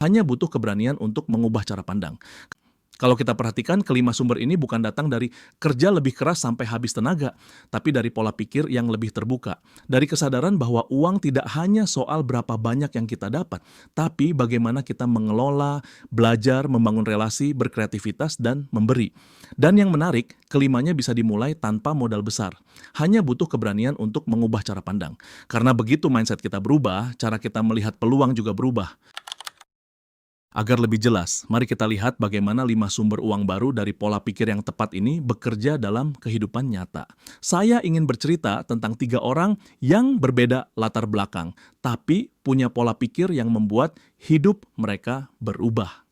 hanya butuh keberanian untuk mengubah cara pandang. Kalau kita perhatikan, kelima sumber ini bukan datang dari kerja lebih keras sampai habis tenaga, tapi dari pola pikir yang lebih terbuka. Dari kesadaran bahwa uang tidak hanya soal berapa banyak yang kita dapat, tapi bagaimana kita mengelola, belajar, membangun relasi, berkreativitas, dan memberi. Dan yang menarik, kelimanya bisa dimulai tanpa modal besar. Hanya butuh keberanian untuk mengubah cara pandang. Karena begitu mindset kita berubah, cara kita melihat peluang juga berubah. Agar lebih jelas, mari kita lihat bagaimana 5 sumber uang baru dari pola pikir yang tepat ini bekerja dalam kehidupan nyata. Saya ingin bercerita tentang 3 orang yang berbeda latar belakang, tapi punya pola pikir yang membuat hidup mereka berubah.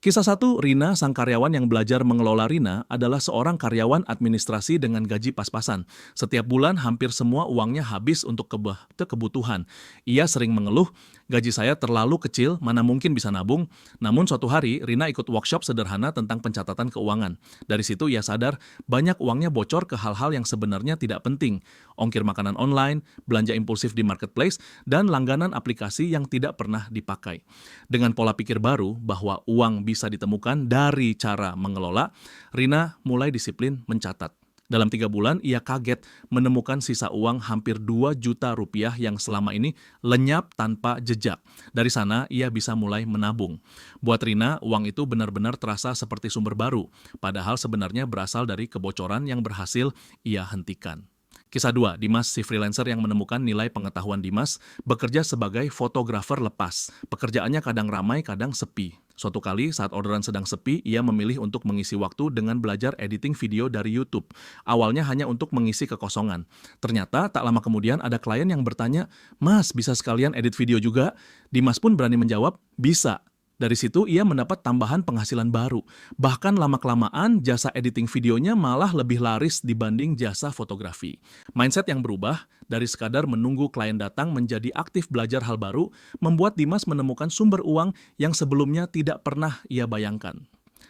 Kisah 1, Rina, sang karyawan yang belajar mengelola. Rina adalah seorang karyawan administrasi dengan gaji pas-pasan. Setiap bulan hampir semua uangnya habis untuk kebutuhan. Ia sering mengeluh, gaji saya terlalu kecil, mana mungkin bisa nabung. Namun suatu hari, Rina ikut workshop sederhana tentang pencatatan keuangan. Dari situ ia sadar banyak uangnya bocor ke hal-hal yang sebenarnya tidak penting. Ongkir makanan online, belanja impulsif di marketplace, dan langganan aplikasi yang tidak pernah dipakai. Dengan pola pikir baru bahwa uang bisa ditemukan dari cara mengelola, Rina mulai disiplin mencatat. Dalam 3 bulan, ia kaget menemukan sisa uang hampir 2 juta rupiah yang selama ini lenyap tanpa jejak. Dari sana, ia bisa mulai menabung. Buat Rina, uang itu benar-benar terasa seperti sumber baru, padahal sebenarnya berasal dari kebocoran yang berhasil ia hentikan. Kisah 2, Dimas, si freelancer yang menemukan nilai pengetahuan. Dimas bekerja sebagai fotografer lepas. Pekerjaannya kadang ramai, kadang sepi. Suatu kali saat orderan sedang sepi, ia memilih untuk mengisi waktu dengan belajar editing video dari YouTube. Awalnya hanya untuk mengisi kekosongan. Ternyata tak lama kemudian ada klien yang bertanya, "Mas, bisa sekalian edit video juga?" Dimas pun berani menjawab, "Bisa." Dari situ ia mendapat tambahan penghasilan baru. Bahkan lama-kelamaan jasa editing videonya malah lebih laris dibanding jasa fotografi. Mindset yang berubah dari sekadar menunggu klien datang menjadi aktif belajar hal baru, membuat Dimas menemukan sumber uang yang sebelumnya tidak pernah ia bayangkan.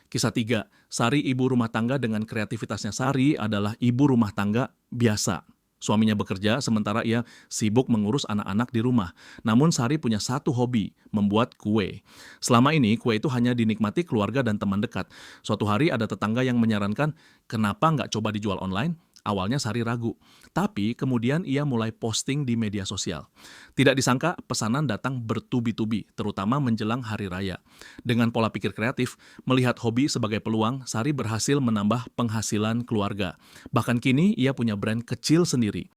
Kisah 3, Sari, ibu rumah tangga dengan kreativitasnya. Sari adalah ibu rumah tangga biasa. Suaminya bekerja, sementara ia sibuk mengurus anak-anak di rumah. Namun Sari punya satu hobi, membuat kue. Selama ini, kue itu hanya dinikmati keluarga dan teman dekat. Suatu hari ada tetangga yang menyarankan, kenapa nggak coba dijual online? Awalnya Sari ragu, tapi kemudian ia mulai posting di media sosial. Tidak disangka pesanan datang bertubi-tubi, terutama menjelang hari raya. Dengan pola pikir kreatif, melihat hobi sebagai peluang, Sari berhasil menambah penghasilan keluarga. Bahkan kini ia punya brand kecil sendiri.